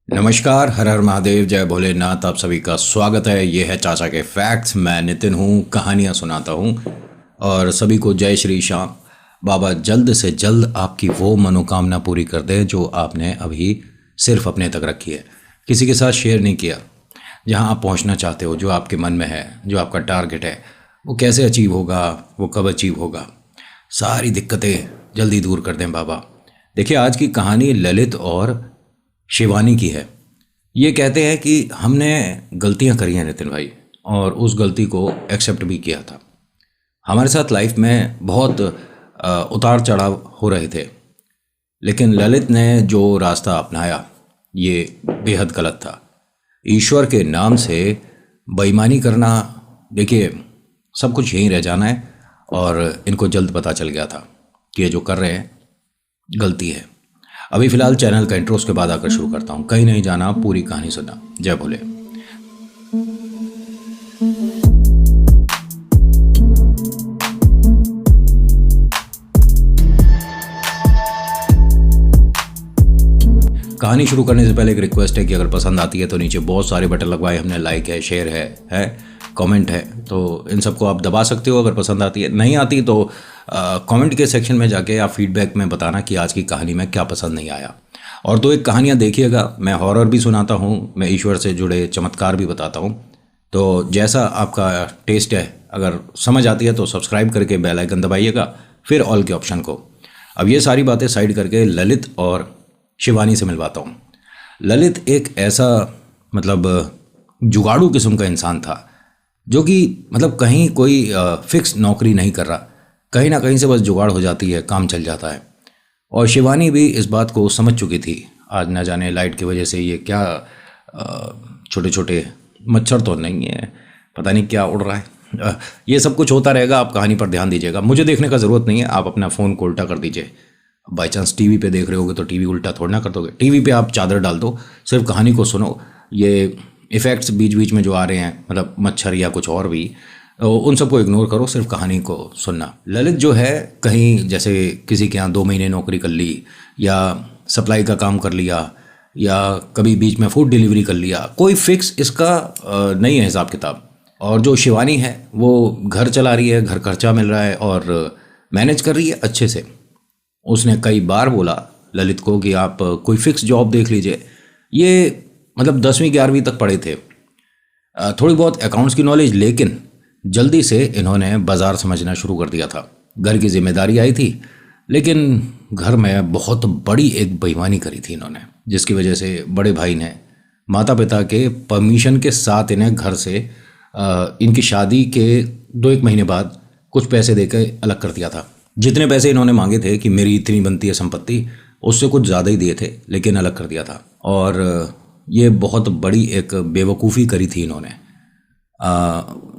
नमस्कार, हर हर महादेव, जय भोलेनाथ। आप सभी का स्वागत है। ये है चाचा के फैक्ट्स। मैं नितिन हूँ, कहानियाँ सुनाता हूँ और सभी को जय श्री श्याम। बाबा जल्द से जल्द आपकी वो मनोकामना पूरी कर दे जो आपने अभी सिर्फ अपने तक रखी है, किसी के साथ शेयर नहीं किया। जहाँ आप पहुँचना चाहते हो, जो आपके मन में है, जो आपका टारगेट है, वो कैसे अचीव होगा, वो कब अचीव होगा, सारी दिक्कतें जल्दी दूर कर दें बाबा। देखिए, आज की कहानी ललित और शिवानी की है। ये कहते हैं कि हमने गलतियां करी हैं नितिन भाई, और उस गलती को एक्सेप्ट भी किया था। हमारे साथ लाइफ में बहुत उतार चढ़ाव हो रहे थे, लेकिन ललित ने जो रास्ता अपनाया ये बेहद गलत था। ईश्वर के नाम से बेईमानी करना, देखिए सब कुछ यहीं रह जाना है। और इनको जल्द पता चल गया था कि ये जो कर रहे हैं गलती है। अभी फिलहाल चैनल का इंट्रो, उसके बाद आकर शुरू करता हूँ। कहीं नहीं जाना, पूरी कहानी सुनना। जय भोले। कहानी शुरू करने से पहले एक रिक्वेस्ट है कि अगर पसंद आती है तो नीचे बहुत सारे बटन लगवाए हमने। लाइक है, शेयर है कमेंट है, तो इन सबको आप दबा सकते हो अगर पसंद आती है। नहीं आती तो कमेंट के सेक्शन में जाके आप फीडबैक में बताना कि आज की कहानी में क्या पसंद नहीं आया। और दो एक कहानियाँ देखिएगा। मैं हॉरर भी सुनाता हूँ, मैं ईश्वर से जुड़े चमत्कार भी बताता हूँ। तो जैसा आपका टेस्ट है, अगर समझ आती है तो सब्सक्राइब करके बेल आइकन दबाइएगा, फिर ऑल के ऑप्शन को। अब ये सारी बातें साइड करके ललित और शिवानी से मिलवाता हूँ। ललित एक ऐसा जुगाड़ू किस्म का इंसान था जो कि कहीं कोई फिक्स नौकरी नहीं कर रहा, कहीं ना कहीं से बस जुगाड़ हो जाती है, काम चल जाता है। और शिवानी भी इस बात को समझ चुकी थी। आज ना जाने लाइट की वजह से ये क्या छोटे छोटे मच्छर तो नहीं है, पता नहीं क्या उड़ रहा है। ये सब कुछ होता रहेगा। आप कहानी पर ध्यान दीजिएगा, मुझे देखने का ज़रूरत नहीं है। आप अपना फ़ोन को उल्टा कर दीजिए। बाई चांस टीवी पे देख रहे होगे तो टीवी उल्टा थोड़ा ना कर दोगे। टीवी पे आप चादर डाल दो, सिर्फ कहानी को सुनो। ये इफ़ेक्ट्स बीच बीच में जो आ रहे हैं, मच्छर या कुछ और भी, उन सबको इग्नोर करो, सिर्फ कहानी को सुनना। ललित जो है, कहीं जैसे किसी के यहाँ 2 महीने नौकरी कर ली, या सप्लाई का काम कर लिया, या कभी बीच में फूड डिलीवरी कर लिया, कोई फिक्स इसका नहीं है हिसाब किताब। और जो शिवानी है वो घर चला रही है, घर खर्चा मिल रहा है और मैनेज कर रही है अच्छे से। उसने कई बार बोला ललित को कि आप कोई फिक्स जॉब देख लीजिए। ये 10वीं 11वीं तक पढ़े थे, थोड़ी बहुत अकाउंट्स की नॉलेज, लेकिन जल्दी से इन्होंने बाज़ार समझना शुरू कर दिया था। घर की जिम्मेदारी आई थी, लेकिन घर में बहुत बड़ी एक बेईमानी करी थी इन्होंने, जिसकी वजह से बड़े भाई ने माता पिता के परमिशन के साथ इन्हें घर से इनकी शादी के 2-1 महीने बाद कुछ पैसे देकर अलग कर दिया था। जितने पैसे इन्होंने मांगे थे कि मेरी इतनी बनती है संपत्ति, उससे कुछ ज़्यादा ही दिए थे, लेकिन अलग कर दिया था। और ये बहुत बड़ी एक बेवकूफ़ी करी थी इन्होंने।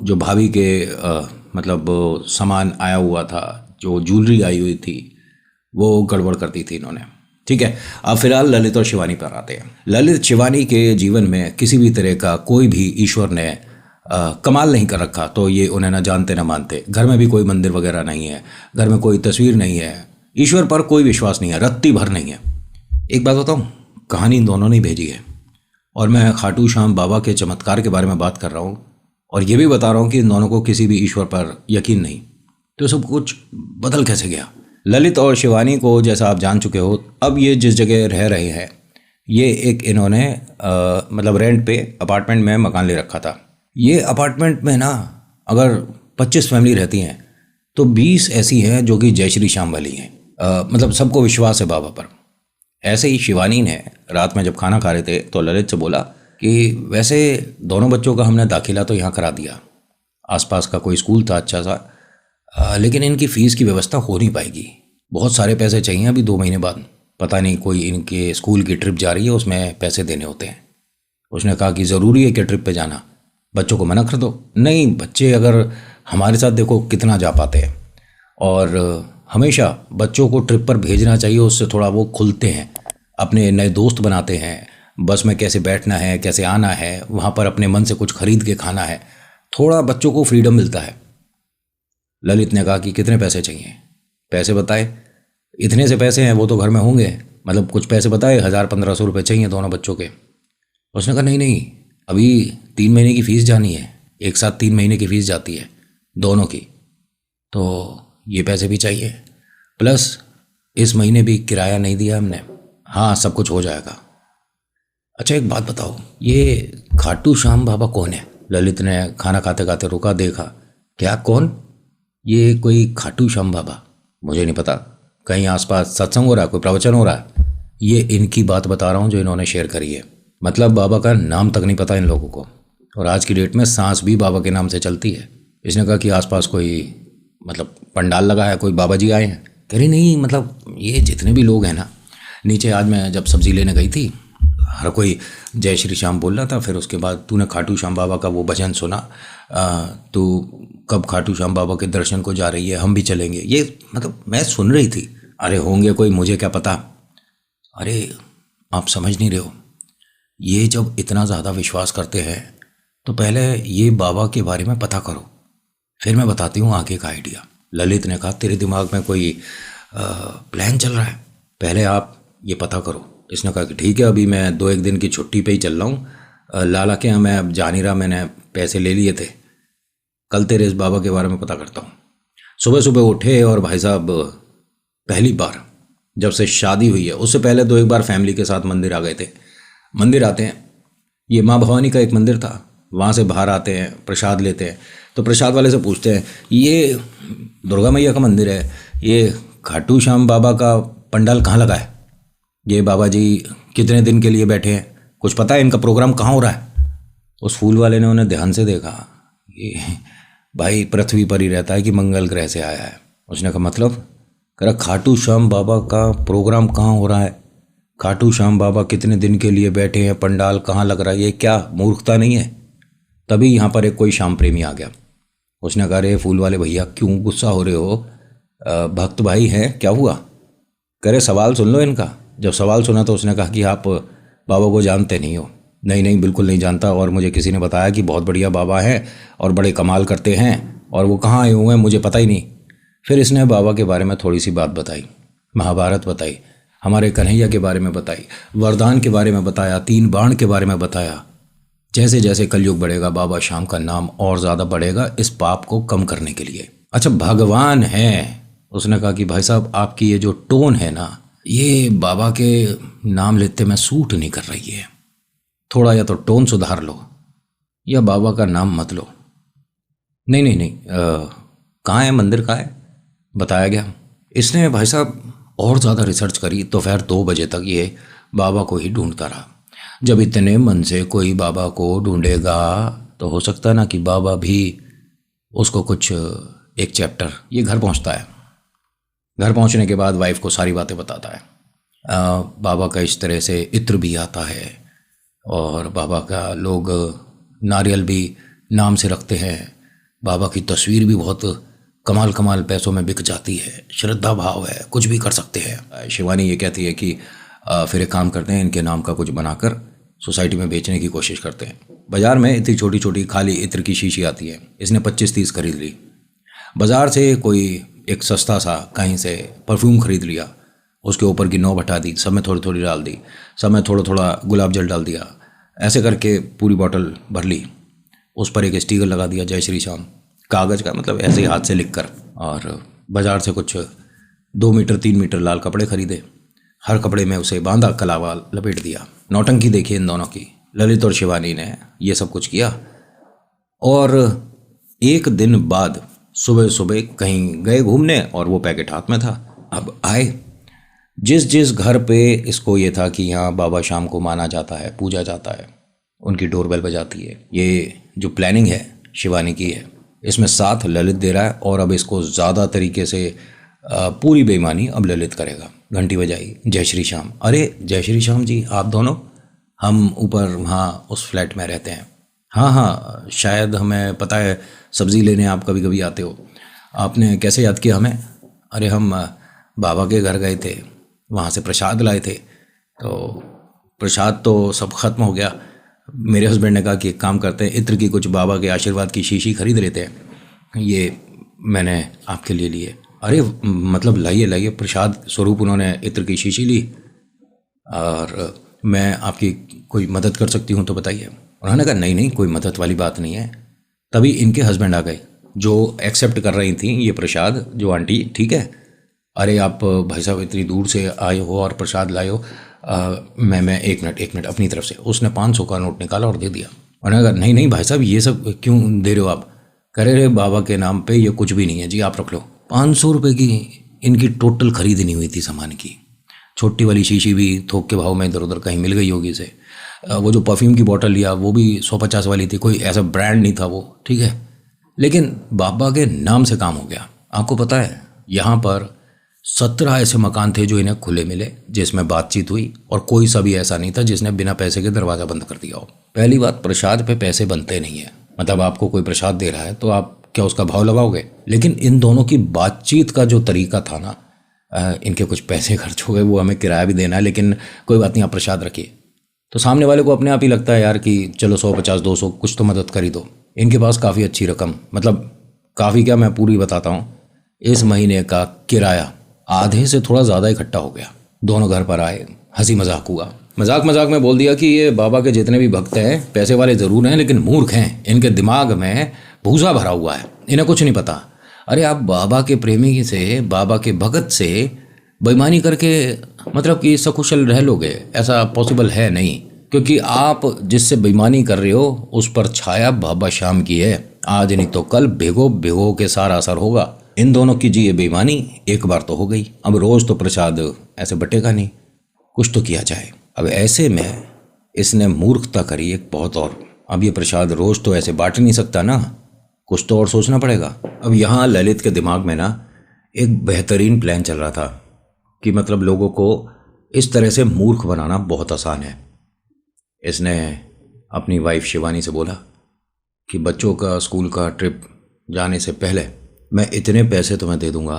जो भाभी के सामान आया हुआ था, जो ज्वेलरी आई हुई थी, वो गड़बड़ कर दी थी इन्होंने। ठीक है, अब फिलहाल ललित और शिवानी पर आते हैं। ललित शिवानी के जीवन में किसी भी तरह का कोई भी ईश्वर ने कमाल नहीं कर रखा, तो ये उन्हें ना जानते ना मानते। घर में भी कोई मंदिर वगैरह नहीं है, घर में कोई तस्वीर नहीं है, ईश्वर पर कोई विश्वास नहीं है, रत्ती भर नहीं है। एक बात बताऊँ, कहानी इन दोनों ने भेजी है, और मैं खाटू श्याम बाबा के चमत्कार के बारे में बात कर रहा हूँ, और ये भी बता रहा हूँ कि इन दोनों को किसी भी ईश्वर पर यकीन नहीं। तो सब कुछ बदल कैसे गया। ललित और शिवानी को जैसा आप जान चुके हो, अब ये जिस जगह रह रहे हैं, ये एक इन्होंने रेंट पे अपार्टमेंट में मकान ले रखा था। ये अपार्टमेंट में ना अगर 25 फैमिली रहती हैं तो 20 ऐसी हैं जो कि जय श्री श्याम वाली हैं। सबको विश्वास है बाबा पर। ऐसे ही शिवानी ने रात में जब खाना खा रहे थे तो ललित से बोला कि वैसे दोनों बच्चों का हमने दाखिला तो यहाँ करा दिया, आसपास का कोई स्कूल था अच्छा सा, लेकिन इनकी फ़ीस की व्यवस्था हो नहीं पाएगी। बहुत सारे पैसे चाहिए अभी 2 महीने बाद। पता नहीं कोई इनके स्कूल की ट्रिप जा रही है, उसमें पैसे देने होते हैं। उसने कहा कि ज़रूरी है कि ट्रिप पे जाना, बच्चों को मना कर दो। नहीं, बच्चे अगर हमारे साथ देखो कितना जा पाते हैं, और हमेशा बच्चों को ट्रिप पर भेजना चाहिए, उससे थोड़ा वो खुलते हैं, अपने नए दोस्त बनाते हैं। बस में कैसे बैठना है, कैसे आना है, वहाँ पर अपने मन से कुछ खरीद के खाना है, थोड़ा बच्चों को फ्रीडम मिलता है। ललित ने कहा कि कितने पैसे चाहिए, पैसे बताए। इतने से पैसे हैं, वो तो घर में होंगे, कुछ पैसे बताए, 1000-1500 रुपये चाहिए दोनों बच्चों के। उसने कहा नहीं नहीं, अभी 3 महीने की फ़ीस जानी है, एक साथ 3 महीने की फ़ीस जाती है दोनों की, तो ये पैसे भी चाहिए, प्लस इस महीने भी किराया नहीं दिया हमने। हाँ सब कुछ हो जाएगा। अच्छा एक बात बताओ, ये खाटू श्याम बाबा कौन है? ललित ने खाना खाते खाते रुका, देखा। क्या कौन? ये कोई खाटू श्याम बाबा? मुझे नहीं पता, कहीं आसपास सत्संग हो रहा है, कोई प्रवचन हो रहा है? ये इनकी बात बता रहा हूँ जो इन्होंने शेयर करी है। मतलब बाबा का नाम तक नहीं पता इन लोगों को, और आज की डेट में सांस भी बाबा के नाम से चलती है। इसने कहा कि आसपास कोई मतलब पंडाल लगा है, कोई बाबा जी आए हैं? कह रही नहीं, मतलब ये जितने भी लोग हैं ना, नीचे आज मैं जब सब्जी लेने गई थी, हर कोई जय श्री श्याम बोल रहा था। फिर उसके बाद तूने खाटू श्याम बाबा का वो भजन सुना, तू कब खाटू श्याम बाबा के दर्शन को जा रही है, हम भी चलेंगे, ये मतलब मैं सुन रही थी। अरे होंगे कोई, मुझे क्या पता। अरे आप समझ नहीं रहे हो, ये जब इतना ज़्यादा विश्वास करते हैं तो पहले ये बाबा के बारे में पता करो, फिर मैं बताती हूँ आगे का आइडिया। ललित ने कहा तेरे दिमाग में कोई प्लान चल रहा है, पहले आप ये पता करो। इसने कहा कि ठीक है, अभी मैं 2-1 दिन की छुट्टी पे ही चल रहा हूँ, लाला के यहाँ मैं अब जा नहीं रहा, मैंने पैसे ले लिए थे, कल तेरे इस बाबा के बारे में पता करता हूँ। सुबह सुबह उठे और भाई साहब पहली बार जब से शादी हुई है, उससे पहले 2-1 बार फैमिली के साथ मंदिर आ गए थे। मंदिर आते हैं, ये माँ भवानी का एक मंदिर था, वहाँ से बाहर आते हैं, प्रसाद लेते हैं, तो प्रसाद वाले से पूछते हैं ये दुर्गा मैया का मंदिर है, ये खाटू श्याम बाबा का पंडाल कहाँ लगा है, ये बाबा जी कितने दिन के लिए बैठे हैं, कुछ पता है इनका प्रोग्राम कहाँ हो रहा है? उस फूल वाले ने उन्हें ध्यान से देखा, ये भाई पृथ्वी पर ही रहता है कि मंगल ग्रह से आया है। उसने कहा मतलब? कह रहा खाटू श्याम बाबा का प्रोग्राम कहाँ हो रहा है, खाटू श्याम बाबा कितने दिन के लिए बैठे हैं, पंडाल कहाँ लग रहा है, ये क्या मूर्खता नहीं है? तभी यहाँ पर एक कोई श्याम प्रेमी आ गया। उसने कहा अरे फूल वाले भैया क्यों गुस्सा हो रहे हो, भक्त भाई हैं, क्या हुआ? कह रहे सवाल सुन लो इनका। जब सवाल सुना तो उसने कहा कि आप बाबा को जानते नहीं हो। नहीं नहीं बिल्कुल नहीं जानता, और मुझे किसी ने बताया कि बहुत बढ़िया बाबा हैं और बड़े कमाल करते हैं, और वो कहाँ आए हुए हैं मुझे पता ही नहीं। फिर इसने बाबा के बारे में थोड़ी सी बात बताई, महाभारत बताई, हमारे कन्हैया के बारे में बताई, वरदान के बारे में बताया, 3 बाण के बारे में बताया। जैसे जैसे कलयुग बढ़ेगा बाबा श्याम का नाम और ज़्यादा बढ़ेगा इस पाप को कम करने के लिए। अच्छा भगवान है। उसने कहा कि भाई साहब आपकी ये जो टोन है ना, ये बाबा के नाम लेते में सूट नहीं कर रही है, थोड़ा या तो टोन सुधार लो या बाबा का नाम मत लो। नहीं नहीं नहीं, कहाँ है मंदिर, कहाँ है? बताया गया। इसने भाई साहब और ज़्यादा रिसर्च करी, तो फिर 2 बजे तक ये बाबा को ही ढूंढता रहा। जब इतने मन से कोई बाबा को ढूंढेगा तो हो सकता है ना कि बाबा भी उसको कुछ एक चैप्टर। ये घर पहुंचता है, घर पहुंचने के बाद वाइफ को सारी बातें बताता है। बाबा का इस तरह से इत्र भी आता है, और बाबा का लोग नारियल भी नाम से रखते हैं, बाबा की तस्वीर भी बहुत कमाल कमाल पैसों में बिक जाती है, श्रद्धा भाव है, कुछ भी कर सकते हैं। शिवानी ये कहती है कि फिर एक काम करते हैं, इनके नाम का कुछ बनाकर सोसाइटी में बेचने की कोशिश करते हैं। बाज़ार में इतनी छोटी छोटी खाली इत्र की शीशी आती है, इसने 25-30 खरीद ली। बाज़ार से कोई एक सस्ता सा कहीं से परफ्यूम खरीद लिया, उसके ऊपर की नोब हटा दी, सब में थोड़ी थोड़ी डाल दी, सब में थोड़ा थोड़ा गुलाब जल डाल दिया, ऐसे करके पूरी बोतल भर ली। उस पर एक स्टिकर लगा दिया जय श्री श्याम, कागज़ का, मतलब ऐसे ही हाथ से लिख कर। और बाज़ार से कुछ 2 मीटर 3 मीटर लाल कपड़े खरीदे, हर कपड़े में उसे बांधा, कलावा लपेट दिया। नौटंकी देखिए इन दोनों की, ललित और शिवानी ने ये सब कुछ किया। और एक दिन बाद सुबह सुबह कहीं गए घूमने, और वो पैकेट हाथ में था। अब आए, जिस जिस घर पे इसको ये था कि यहाँ बाबा श्याम को माना जाता है, पूजा जाता है, उनकी डोरबेल बजाती है। ये जो प्लानिंग है शिवानी की है, इसमें साथ ललित दे रहा है, और अब इसको ज़्यादा तरीके से पूरी बेईमानी अब ललित करेगा। घंटी बजाई, जय श्री श्याम। अरे जय श्री श्याम जी, आप दोनों? हम ऊपर वहाँ उस फ्लैट में रहते हैं। हाँ हाँ शायद हमें पता है, सब्ज़ी लेने आप कभी कभी आते हो। आपने कैसे याद किया हमें? अरे हम बाबा के घर गए थे, वहाँ से प्रसाद लाए थे, तो प्रसाद तो सब ख़त्म हो गया। मेरे हस्बैंड ने कहा कि एक काम करते हैं, इत्र की कुछ बाबा के आशीर्वाद की शीशी खरीद लेते हैं, ये मैंने आपके लिए लिए। अरे मतलब लाइए लाइए, प्रसाद स्वरूप उन्होंने इत्र की शीशी ली, और मैं आपकी कोई मदद कर सकती हूँ तो बताइए। उन्होंने कहा नहीं नहीं, कोई मदद वाली बात नहीं है। तभी इनके हस्बैंड आ गए जो एक्सेप्ट कर रही थी ये प्रसाद। जो आंटी, ठीक है, अरे आप भाई साहब इतनी दूर से आए हो और प्रसाद लाए हो, मैं एक मिनट अपनी तरफ से। उसने 500 का नोट निकाला और दे दिया। उन्होंने कहा नहीं नहीं भाई साहब, ये सब क्यों दे रहे हो आप? कह रहे बाबा के नाम पे ये कुछ भी नहीं है जी, आप रख लो। 500 रुपये की इनकी टोटल खरीद नहीं हुई थी सामान की। छोटी वाली शीशी भी थोक के भाव में इधर उधर कहीं मिल गई होगी इसे। वो जो परफ्यूम की बोतल लिया वो भी 150 वाली थी, कोई ऐसा ब्रांड नहीं था वो, ठीक है। लेकिन बाबा के नाम से काम हो गया। आपको पता है यहाँ पर 17 ऐसे मकान थे जो इन्हें खुले मिले, जिसमें बातचीत हुई, और कोई सा भी ऐसा नहीं था जिसने बिना पैसे के दरवाज़ा बंद कर दिया हो। पहली बात, प्रसाद पे पैसे बनते नहीं है। मतलब आपको कोई प्रसाद दे रहा है तो आप क्या उसका भाव लगाओगे? लेकिन इन दोनों की बातचीत का जो तरीका था ना, इनके कुछ पैसे खर्च हो गए, वो हमें किराया भी देना है, लेकिन कोई बात नहीं, आप प्रसाद रखिए। तो सामने वाले को अपने आप ही लगता है यार कि चलो 150 200 कुछ तो मदद कर ही दो। इनके पास काफ़ी अच्छी रकम, मतलब काफ़ी क्या, मैं पूरी बताता हूँ। इस महीने का किराया आधे से थोड़ा ज़्यादा इकट्ठा हो गया। दोनों घर पर आए, हंसी मजाक हुआ। मजाक में बोल दिया कि ये बाबा के जितने भी भक्त हैं पैसे वाले ज़रूर हैं लेकिन मूर्ख हैं, इनके दिमाग में भूसा भरा हुआ है, इन्हें कुछ नहीं पता। अरे आप बाबा के प्रेमी से, बाबा के भगत से बेईमानी करके मतलब कि सकुशल रह लोगे? ऐसा पॉसिबल है नहीं, क्योंकि आप जिससे बेईमानी कर रहे हो उस पर छाया बाबा श्याम की है। आज नहीं तो कल भिगो के सारा असर होगा। इन दोनों की जी ये बेईमानी एक बार तो हो गई, अब रोज़ तो प्रसाद ऐसे बटेगा नहीं, कुछ तो किया जाए। अब ऐसे में इसने मूर्खता करी एक बहुत, और अब ये प्रसाद रोज़ तो ऐसे बांट नहीं सकता ना, कुछ तो और सोचना पड़ेगा। अब यहाँ ललित के दिमाग में ना एक बेहतरीन प्लान चल रहा था कि मतलब लोगों को इस तरह से मूर्ख बनाना बहुत आसान है। इसने अपनी वाइफ शिवानी से बोला कि बच्चों का स्कूल का ट्रिप जाने से पहले मैं इतने पैसे तुम्हें दे दूंगा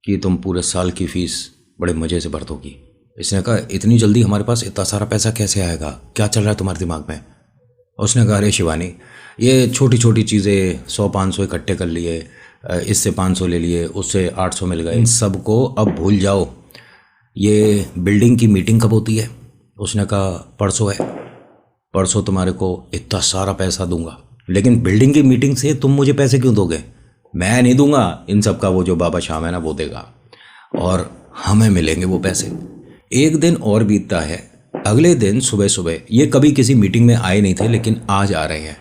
कि तुम पूरे साल की फीस बड़े मज़े से भर दोगी। इसने कहा इतनी जल्दी हमारे पास इतना सारा पैसा कैसे आएगा, क्या चल रहा है तुम्हारे दिमाग में? उसने कहा अरे शिवानी, ये छोटी छोटी चीज़ें 100-500 इकट्ठे कर लिए, इससे 500 ले लिए, उससे 800 मिल गए, इन सब को अब भूल जाओ। ये बिल्डिंग की मीटिंग कब होती है? उसने कहा परसों है। परसों तुम्हारे को इतना सारा पैसा दूंगा, लेकिन बिल्डिंग की मीटिंग से तुम मुझे पैसे क्यों दोगे? मैं नहीं दूंगा, इन सब का वो जो बाबा श्याम है ना वो देगा, और हमें मिलेंगे वो पैसे। एक दिन और बीतता है। अगले दिन सुबह सुबह, ये कभी किसी मीटिंग में आए नहीं थे लेकिन आज आ रहे हैं।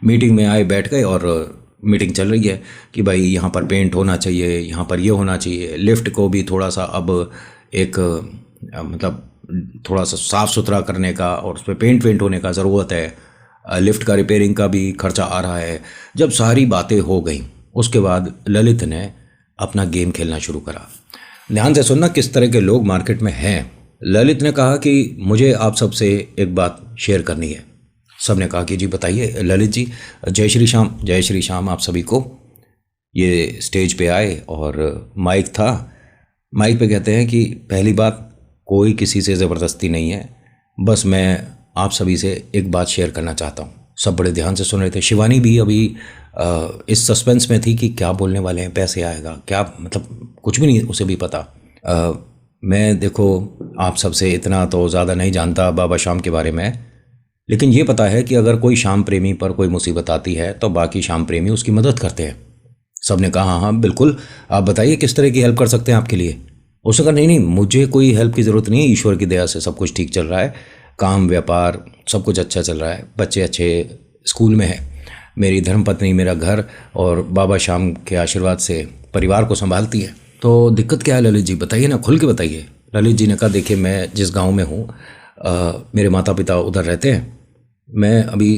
मीटिंग में आए, बैठ गए, और मीटिंग चल रही है कि भाई यहाँ पर पेंट होना चाहिए, यहाँ पर ये होना चाहिए, लिफ्ट को भी थोड़ा सा अब एक मतलब थोड़ा सा साफ़ सुथरा करने का और उस पर पेंट होने का ज़रूरत है, लिफ्ट का रिपेयरिंग का भी खर्चा आ रहा है। जब सारी बातें हो गई उसके बाद ललित ने अपना गेम खेलना शुरू करा। ध्यान से सुनना किस तरह के लोग मार्केट में हैं। ललित ने कहा कि मुझे आप सबसे एक बात शेयर करनी है। सब ने कहा कि जी बताइए ललित जी। जय श्री श्याम। जय श्री श्याम आप सभी को। ये स्टेज पे आए और माइक था। माइक पे कहते हैं कि पहली बात, कोई किसी से ज़बरदस्ती नहीं है, बस मैं आप सभी से एक बात शेयर करना चाहता हूँ। सब बड़े ध्यान से सुन रहे थे। शिवानी भी अभी इस सस्पेंस में थी कि क्या बोलने वाले हैं, पैसे आएगा क्या, मतलब कुछ भी नहीं उसे भी पता। मैं देखो आप सबसे इतना तो ज़्यादा नहीं जानता बाबा श्याम के बारे में, लेकिन ये पता है कि अगर कोई श्याम प्रेमी पर कोई मुसीबत आती है तो बाकी श्याम प्रेमी उसकी मदद करते हैं। सब ने कहा हाँ बिल्कुल, आप बताइए किस तरह की हेल्प कर सकते हैं आपके लिए। उसने कहा नहीं मुझे कोई हेल्प की ज़रूरत नहीं है, ईश्वर की दया से सब कुछ ठीक चल रहा है, काम व्यापार सब कुछ अच्छा चल रहा है, बच्चे अच्छे स्कूल में हैं, मेरी धर्मपत्नी मेरा घर और बाबा श्याम के आशीर्वाद से परिवार को संभालती है। तो दिक्कत क्या है ललित जी, बताइए ना, खुल के बताइए। ललित जी ने कहा देखिए मैं जिस गांव में हूँ मेरे माता पिता उधर रहते हैं। मैं अभी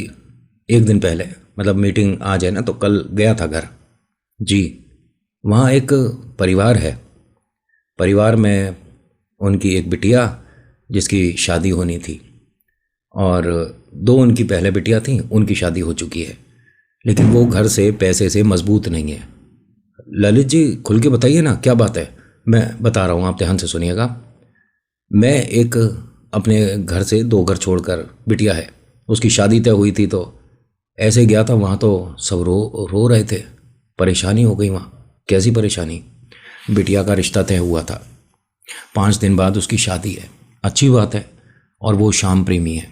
एक दिन पहले, मतलब मीटिंग आज है ना, तो कल गया था घर जी। वहाँ एक परिवार है, परिवार में उनकी एक बिटिया जिसकी शादी होनी थी, और दो उनकी पहले बिटिया थी, उनकी शादी हो चुकी है, लेकिन वो घर से पैसे से मजबूत नहीं है। ललित जी खुल के बताइए ना क्या बात है। मैं बता रहा हूँ, आप ध्यान से सुनिएगा। मैं एक अपने घर से 2 घर छोड़कर, बिटिया है उसकी शादी तय हुई थी, तो ऐसे गया था वहाँ, तो सब रो रहे थे, परेशानी हो गई वहाँ। कैसी परेशानी? बिटिया का रिश्ता तय हुआ था, 5 दिन बाद उसकी शादी है, अच्छी बात है, और वो शाम प्रेमी है।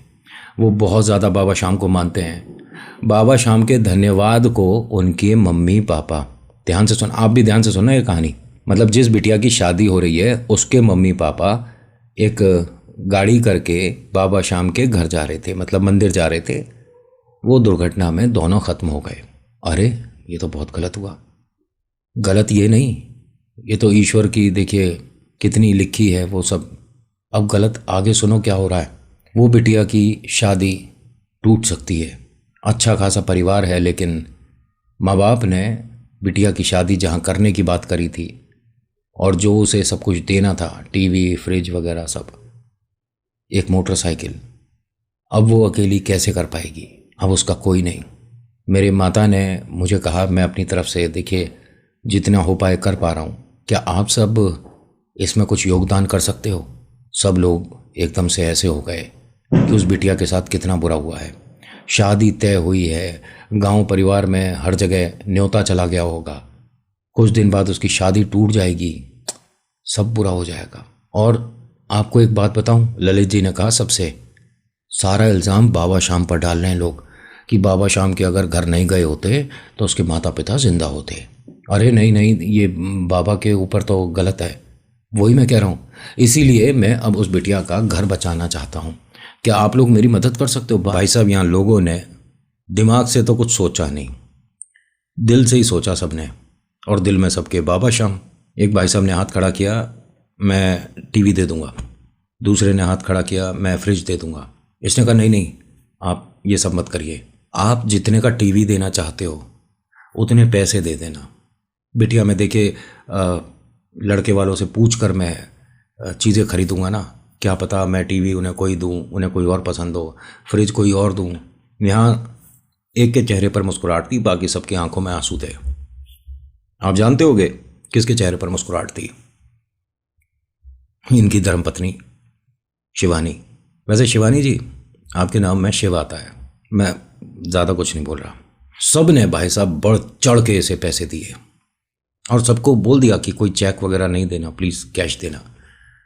वो बहुत ज़्यादा बाबा शाम को मानते हैं। बाबा शाम के धन्यवाद को उनके मम्मी पापा, ध्यान से सुन, आप भी ध्यान से सुनना ये कहानी, मतलब जिस बिटिया की शादी हो रही है उसके मम्मी पापा एक गाड़ी करके बाबा शाम के घर जा रहे थे, मतलब मंदिर जा रहे थे। वो दुर्घटना में दोनों ख़त्म हो गए। अरे ये तो बहुत गलत हुआ। गलत ये नहीं, ये तो ईश्वर की देखिए कितनी लिखी है वो सब। अब गलत आगे सुनो क्या हो रहा है। वो बिटिया की शादी टूट सकती है, अच्छा खासा परिवार है, लेकिन माँ बाप ने बिटिया की शादी जहाँ करने की बात करी थी और जो उसे सब कुछ देना था, टीवी फ्रिज वगैरह सब, एक मोटरसाइकिल, अब वो अकेली कैसे कर पाएगी। अब उसका कोई नहीं। मेरे माता ने मुझे कहा मैं अपनी तरफ से देखिए जितना हो पाए कर पा रहा हूँ, क्या आप सब इसमें कुछ योगदान कर सकते हो। सब लोग एकदम से ऐसे हो गए कि उस बिटिया के साथ कितना बुरा हुआ है। शादी तय हुई है, गांव परिवार में हर जगह न्योता चला गया होगा, कुछ दिन बाद उसकी शादी टूट जाएगी, सब बुरा हो जाएगा। और आपको एक बात बताऊं, ललित जी ने कहा सबसे सारा इल्ज़ाम बाबा शाम पर डाल रहे हैं लोग कि बाबा शाम के अगर घर नहीं गए होते तो उसके माता पिता जिंदा होते। अरे नहीं नहीं, ये बाबा के ऊपर तो गलत है। वही मैं कह रहा हूँ, इसीलिए मैं अब उस बिटिया का घर बचाना चाहता हूँ। क्या आप लोग मेरी मदद कर सकते हो। भाई साहब यहाँ लोगों ने दिमाग से तो कुछ सोचा नहीं, दिल से ही सोचा सबने, और दिल में सबके बाबा शाम। एक भाई साहब ने हाथ खड़ा किया, मैं टीवी दे दूंगा। दूसरे ने हाथ खड़ा किया, मैं फ्रिज दे दूंगा। इसने कहा नहीं नहीं, आप ये सब मत करिए, आप जितने का टीवी देना चाहते हो उतने पैसे दे देना। बिटिया मैं देखिए लड़के वालों से पूछ कर मैं चीज़ें खरीदूंगा ना, क्या पता मैं टीवी उन्हें कोई दूं, उन्हें कोई और पसंद हो, फ्रिज कोई और दूं। यहाँ एक के चेहरे पर मुस्कुराहट थी, बाकी सबकी आंखों में आंसू थे। आप जानते होंगे किसके चेहरे पर मुस्कुराहट थी। इनकी धर्मपत्नी शिवानी। वैसे शिवानी जी आपके नाम में शिव आता है, मैं ज़्यादा कुछ नहीं बोल रहा। सब ने भाई साहब बढ़ चढ़ के इसे पैसे दिए और सबको बोल दिया कि कोई चेक वगैरह नहीं देना, प्लीज़ कैश देना,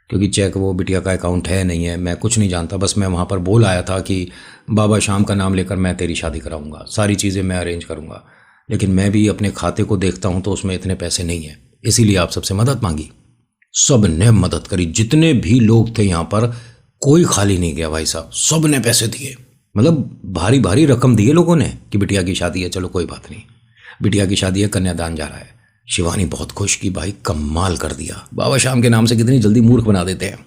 क्योंकि चेक वो बिटिया का अकाउंट है नहीं है, मैं कुछ नहीं जानता। बस मैं वहाँ पर बोल आया था कि बाबा शाम का नाम लेकर मैं तेरी शादी कराऊंगा, सारी चीज़ें मैं अरेंज करूंगा, लेकिन मैं भी अपने खाते को देखता हूँ तो उसमें इतने पैसे नहीं हैं, इसीलिए आप सबसे मदद मांगी। सब ने मदद करी, जितने भी लोग थे यहाँ पर कोई खाली नहीं गया भाई साहब, सब ने पैसे दिए, मतलब भारी भारी रकम दिए लोगों ने कि बिटिया की शादी है, चलो कोई बात नहीं, बिटिया की शादी है, कन्यादान जा रहा है। शिवानी बहुत खुश की भाई कमाल कर दिया, बाबा शाम के नाम से कितनी जल्दी मूर्ख बना देते हैं।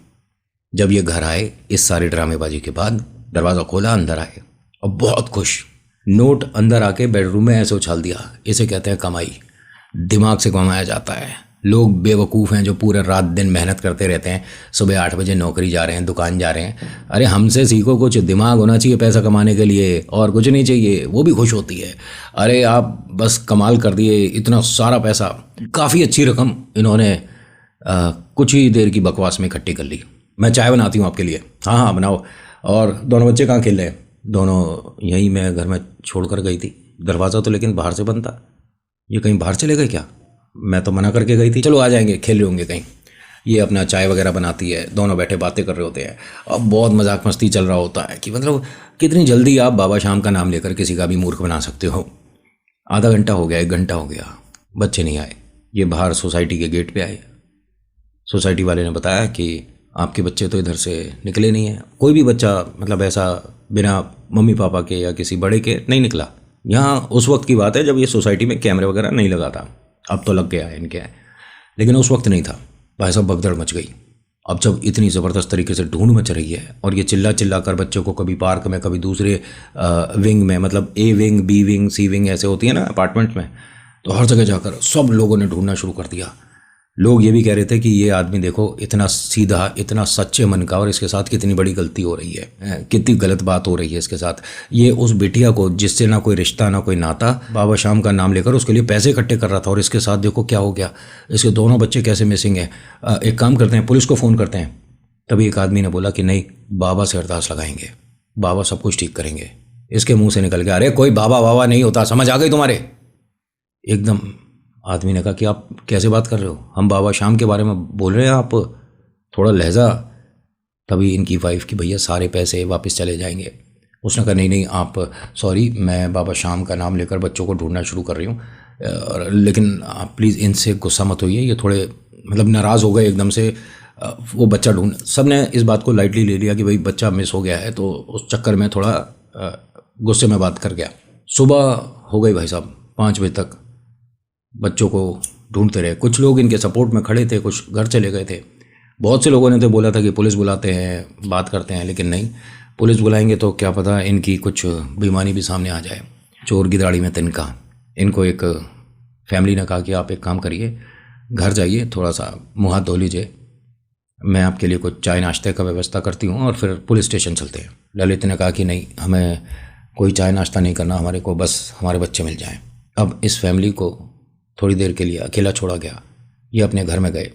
जब ये घर आए इस सारी ड्रामेबाजी के बाद, दरवाज़ा खोला, अंदर आए और बहुत खुश, नोट अंदर आके बेडरूम में ऐसे उछाल दिया। इसे कहते हैं कमाई, दिमाग से कमाया जाता है। लोग बेवकूफ़ हैं जो पूरे रात दिन मेहनत करते रहते हैं, सुबह 8 बजे नौकरी जा रहे हैं, दुकान जा रहे हैं। अरे हमसे सीखो, कुछ दिमाग होना चाहिए पैसा कमाने के लिए, और कुछ नहीं चाहिए, वो भी खुश होती है। अरे आप बस कमाल कर दिए, इतना सारा पैसा, काफ़ी अच्छी रकम इन्होंने कुछ ही देर की बकवास में इकट्ठी कर ली। मैं चाय बनाती हूँ आपके लिए। हाँ हाँ बनाओ। और दोनों बच्चे कहाँ खेल रहे हैं। दोनों यहीं मैं घर में छोड़ कर गई थी, दरवाज़ा तो लेकिन बाहर से बंद था। ये कहीं बाहर चले गए क्या, मैं तो मना करके गई थी, चलो आ जाएंगे, खेल रहे होंगे कहीं। ये अपना चाय वगैरह बनाती है, दोनों बैठे बातें कर रहे होते हैं, अब बहुत मजाक मस्ती चल रहा होता है कि मतलब कितनी जल्दी आप बाबा शाम का नाम लेकर किसी का भी मूर्ख बना सकते हो। आधा घंटा हो गया, 1 घंटा हो गया, बच्चे नहीं आए। ये बाहर सोसाइटी के गेट पे आए। सोसाइटी वाले ने बताया कि आपके बच्चे तो इधर से निकले नहीं हैं, कोई भी बच्चा मतलब ऐसा बिना मम्मी पापा के या किसी बड़े के नहीं निकला। यहाँ उस वक्त की बात है जब ये सोसाइटी में कैमरे वगैरह नहीं लगा था, अब तो लग गया है इनके, लेकिन उस वक्त नहीं था। भाई साहब भगदड़ मच गई। अब जब इतनी ज़बरदस्त तरीके से ढूंढ मच रही है और ये चिल्ला चिल्ला कर बच्चों को कभी पार्क में कभी दूसरे विंग में, मतलब A wing B wing C wing ऐसे होती है ना अपार्टमेंट में, तो हर जगह जाकर सब लोगों ने ढूंढना शुरू कर दिया। लोग ये भी कह रहे थे कि ये आदमी देखो इतना सीधा, इतना सच्चे मन का, और इसके साथ कितनी बड़ी गलती हो रही है, कितनी गलत बात हो रही है इसके साथ। ये उस बिटिया को जिससे ना कोई रिश्ता ना कोई नाता, बाबा शाम का नाम लेकर उसके लिए पैसे इकट्ठे कर रहा था, और इसके साथ देखो क्या हो गया, इसके दोनों बच्चे कैसे मिसिंग हैं। एक काम करते हैं, पुलिस को फ़ोन करते हैं। तभी एक आदमी ने बोला कि नहीं, बाबा से अरदास लगाएंगे, बाबा सब कुछ ठीक करेंगे। इसके मुँह से निकल गया, अरे कोई बाबा वाबा नहीं होता, समझ आ गई तुम्हारे। एकदम आदमी ने कहा कि आप कैसे बात कर रहे हो, हम बाबा शाम के बारे में बोल रहे हैं, आप थोड़ा लहजा तभी इनकी वाइफ की भैया सारे पैसे वापस चले जाएंगे। उसने कहा नहीं नहीं आप सॉरी, मैं बाबा शाम का नाम लेकर बच्चों को ढूंढना शुरू कर रही हूँ, लेकिन आप प्लीज़ इनसे गुस्सा मत होइए, ये थोड़े मतलब नाराज़ हो गए एकदम से। वो बच्चा ढूंढ, सब ने इस बात को लाइटली ले लिया कि भाई बच्चा मिस हो गया है, तो उस चक्कर में थोड़ा गुस्से में बात कर गया। सुबह हो गई भाई साहब, 5 बजे तक बच्चों को ढूंढते रहे। कुछ लोग इनके सपोर्ट में खड़े थे, कुछ घर चले गए थे। बहुत से लोगों ने तो बोला था कि पुलिस बुलाते हैं, बात करते हैं, लेकिन नहीं, पुलिस बुलाएंगे तो क्या पता इनकी कुछ बेईमानी भी सामने आ जाए। चोर की दाढ़ी में तिनका। इनको एक फैमिली ने कहा कि आप एक काम करिए, घर जाइए, थोड़ा सा मुँह हाथ धो लीजिए, मैं आपके लिए कुछ चाय नाश्ते का व्यवस्था करती हूँ और फिर पुलिस स्टेशन चलते हैं। ललित ने कहा कि नहीं, हमें कोई चाय नाश्ता नहीं करना, हमारे को बस हमारे बच्चे मिल जाएं। अब इस फैमिली को थोड़ी देर के लिए अकेला छोड़ा गया। ये अपने घर में गए,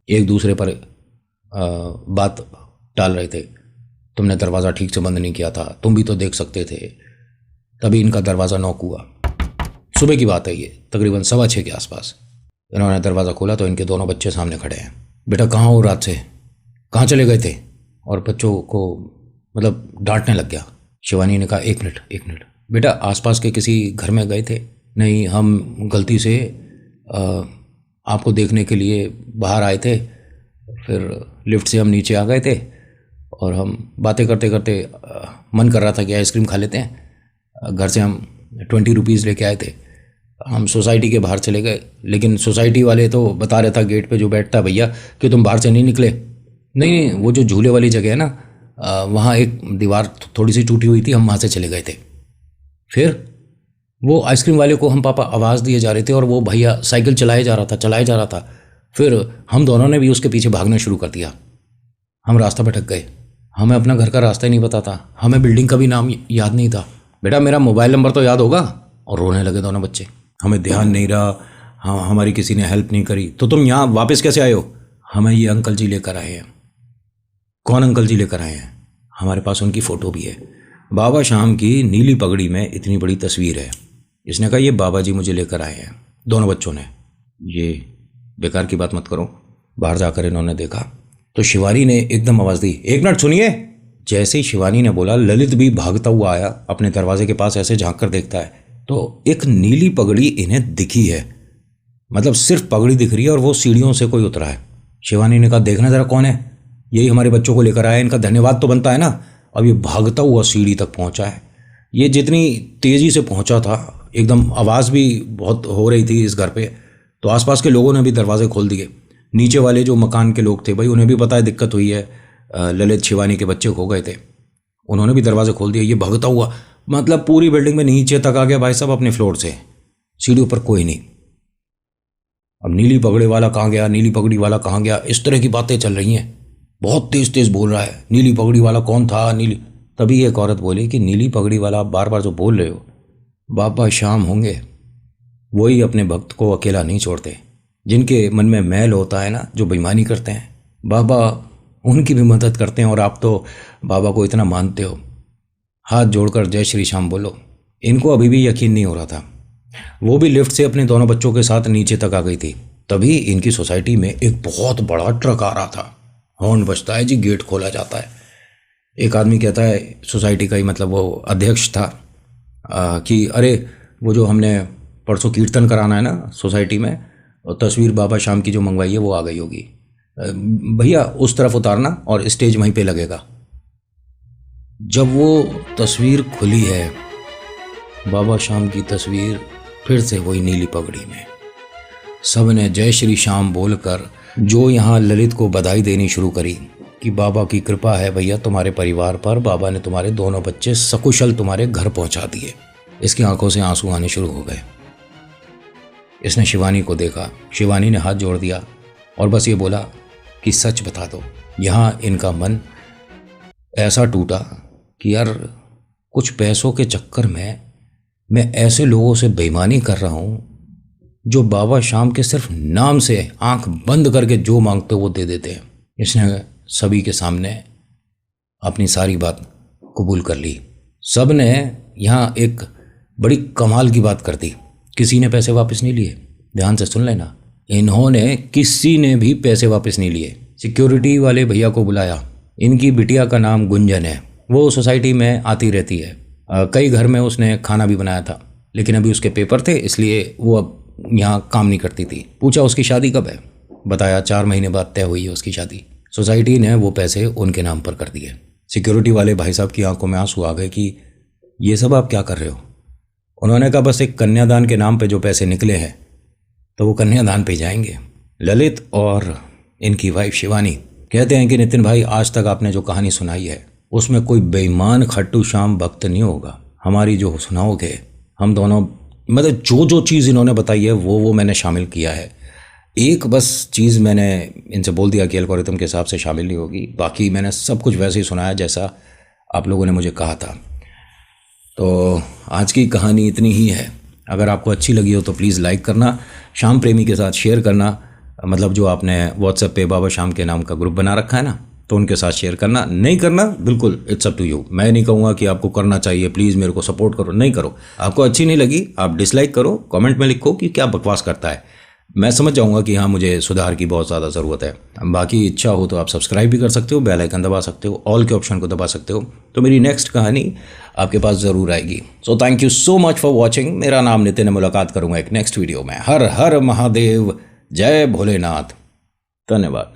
एक दूसरे पर बात टाल रहे थे। तुमने दरवाज़ा ठीक से बंद नहीं किया था, तुम भी तो देख सकते थे। तभी इनका दरवाज़ा नॉक हुआ। सुबह की बात है ये, तकरीबन 6:15 के आसपास। इन्होंने दरवाज़ा खोला तो इनके दोनों बच्चे सामने खड़े हैं। बेटा कहाँ हो, रात से कहाँ चले गए थे? और बच्चों को मतलब डांटने लग गया। शिवानी ने कहा एक मिनट बेटा, आसपास के किसी घर में गए थे? नहीं, हम गलती से आपको देखने के लिए बाहर आए थे, फिर लिफ्ट से हम नीचे आ गए थे और हम बातें करते करते मन कर रहा था कि आइसक्रीम खा लेते हैं। घर से हम 20 रुपीज़ लेके आए थे। हम सोसाइटी के बाहर चले गए, लेकिन सोसाइटी वाले तो बता रहा था गेट पे जो बैठता भैया कि तुम बाहर से नहीं निकले। नहीं, वो जो झूले वाली जगह है ना, वहाँ एक दीवार थोड़ी सी टूटी हुई थी, हम वहाँ से चले गए थे। फिर वो आइसक्रीम वाले को हम पापा आवाज़ दिए जा रहे थे और वो भैया साइकिल चलाए जा रहा था। फिर हम दोनों ने भी उसके पीछे भागना शुरू कर दिया। हम रास्ता भटक गए, हमें अपना घर का रास्ता ही नहीं पता था, हमें बिल्डिंग का भी नाम याद नहीं था। बेटा मेरा मोबाइल नंबर तो याद होगा। और रोने लगे दोनों बच्चे। हमें ध्यान नहीं रहा, हाँ, हमारी किसी ने हेल्प नहीं करी। तो तुम यहाँ वापस कैसे आए हो? हमें ये अंकल जी लेकर आए हैं। कौन अंकल जी लेकर आए हैं? हमारे पास उनकी फ़ोटो भी है। बाबा शाम की नीली पगड़ी में इतनी बड़ी तस्वीर है। इसने कहा ये बाबा जी मुझे लेकर आए हैं। दोनों बच्चों ने, ये बेकार की बात मत करो। बाहर जाकर इन्होंने देखा तो शिवानी ने एकदम आवाज़ दी, एक मिनट सुनिए। जैसे ही शिवानी ने बोला, ललित भी भागता हुआ आया, अपने दरवाजे के पास ऐसे झांक कर देखता है तो एक नीली पगड़ी इन्हें दिखी है। मतलब सिर्फ पगड़ी दिख रही है और वो सीढ़ियों से कोई उतरा है। शिवानी ने कहा देखना ज़रा कौन है, यही हमारे बच्चों को लेकर आया, इनका धन्यवाद तो बनता है ना। अब ये भागता हुआ सीढ़ी तक पहुंचा है। ये जितनी तेज़ी से पहुंचा था, एकदम आवाज़ भी बहुत हो रही थी इस घर पे, तो आसपास के लोगों ने भी दरवाजे खोल दिए। नीचे वाले जो मकान के लोग थे भाई, उन्हें भी पता है दिक्कत हुई है, ललित शिवानी के बच्चे खो गए थे, उन्होंने भी दरवाजे खोल दिए। ये भागता हुआ मतलब पूरी बिल्डिंग में नीचे तक आ गया भाई साहब, अपने फ्लोर से। सीढ़ी पर कोई नहीं। अब नीली पगड़ी वाला कहाँ गया, नीली पगड़ी वाला कहाँ गया, इस तरह की बातें चल रही हैं। बहुत तेज तेज बोल रहा है, नीली पगड़ी वाला कौन था, नीली। तभी एक औरत बोली कि नीली पगड़ी वाला आप बार बार जो बोल रहे हो, बाबा शाम होंगे। वही अपने भक्त को अकेला नहीं छोड़ते, जिनके मन में मैल होता है ना, जो बेईमानी करते हैं, बाबा उनकी भी मदद करते हैं। और आप तो बाबा को इतना मानते हो, हाथ जोड़कर जय श्री श्याम बोलो। इनको अभी भी यकीन नहीं हो रहा था। वो भी लिफ्ट से अपने दोनों बच्चों के साथ नीचे तक आ गई थी। तभी इनकी सोसाइटी में एक बहुत बड़ा ट्रक आ रहा था। हॉर्न बजता है जी, गेट खोला जाता है। एक आदमी कहता है, सोसाइटी का ही मतलब वो अध्यक्ष था, कि अरे वो जो हमने परसों कीर्तन कराना है ना सोसाइटी में, और तस्वीर बाबा शाम की जो मंगवाई है वो आ गई होगी, भैया उस तरफ उतारना और स्टेज वहीं पे लगेगा। जब वो तस्वीर खुली है, बाबा शाम की तस्वीर, फिर से वही नीली पगड़ी में। सब ने जय श्री श्याम बोलकर जो यहाँ ललित को बधाई देनी शुरू करी कि बाबा की कृपा है भैया तुम्हारे परिवार पर, बाबा ने तुम्हारे दोनों बच्चे सकुशल तुम्हारे घर पहुंचा दिए। इसकी आंखों से आंसू आने शुरू हो गए। इसने शिवानी को देखा, शिवानी ने हाथ जोड़ दिया और बस ये बोला कि सच बता दो। यहाँ इनका मन ऐसा टूटा कि यार कुछ पैसों के चक्कर में मैं ऐसे लोगों से बेईमानी कर रहा हूँ जो बाबा शाम के सिर्फ नाम से आंख बंद करके जो मांगते वो दे देते हैं। इसने सभी के सामने अपनी सारी बात कबूल कर ली। सब ने यहाँ एक बड़ी कमाल की बात कर दी, किसी ने पैसे वापस नहीं लिए। ध्यान से सुन लेना, इन्होंने किसी ने भी पैसे वापस नहीं लिए। सिक्योरिटी वाले भैया को बुलाया, इनकी बिटिया का नाम गुंजन है। वो सोसाइटी में आती रहती है। कई घर में उसने खाना भी बनाया था, लेकिन अभी उसके पेपर थे इसलिए वो अब यहाँ काम नहीं करती थी। पूछा उसकी शादी कब है, बताया 4 महीने बाद तय हुई है उसकी शादी। सोसाइटी ने वो पैसे उनके नाम पर कर दिए। सिक्योरिटी वाले भाई साहब की आंखों में आंसू आ गए कि ये सब आप क्या कर रहे हो। उन्होंने कहा बस एक कन्यादान के नाम पे जो पैसे निकले हैं तो वो कन्यादान पे जाएंगे। ललित और इनकी वाइफ शिवानी कहते हैं कि नितिन भाई, आज तक आपने जो कहानी सुनाई है उसमें कोई बेईमान खट्टू श्याम भक्त नहीं होगा। हमारी जो सुनाओगे, हम दोनों मतलब जो जो चीज़ इन्होंने बताई है वो मैंने शामिल किया है। एक बस चीज़ मैंने इनसे बोल दिया कि एल्गोरिथम के हिसाब से शामिल नहीं होगी, बाकी मैंने सब कुछ वैसे ही सुनाया जैसा आप लोगों ने मुझे कहा था। तो आज की कहानी इतनी ही है। अगर आपको अच्छी लगी हो तो प्लीज़ लाइक करना, श्याम प्रेमी के साथ शेयर करना, मतलब जो आपने व्हाट्सएप पे बाबा श्याम के नाम का ग्रुप बना रखा है ना, तो उनके साथ शेयर करना। नहीं करना बिल्कुल इट्स अप टू यू। मैं नहीं कहूँगा कि आपको करना चाहिए, प्लीज़ मेरे को सपोर्ट करो, नहीं करो। आपको अच्छी नहीं लगी आप डिसलाइक करो, कमेंट में लिखो कि क्या बकवास करता है। मैं समझ जाऊँगा कि हाँ मुझे सुधार की बहुत ज़्यादा ज़रूरत है। बाकी इच्छा हो तो आप सब्सक्राइब भी कर सकते हो, बेल आइकन दबा सकते हो, ऑल के ऑप्शन को दबा सकते हो, तो मेरी नेक्स्ट कहानी आपके पास ज़रूर आएगी। So thank you so much for watching. मेरा नाम नितिन है, मुलाकात करूँगा एक नेक्स्ट वीडियो में। हर हर महादेव, जय भोलेनाथ, धन्यवाद।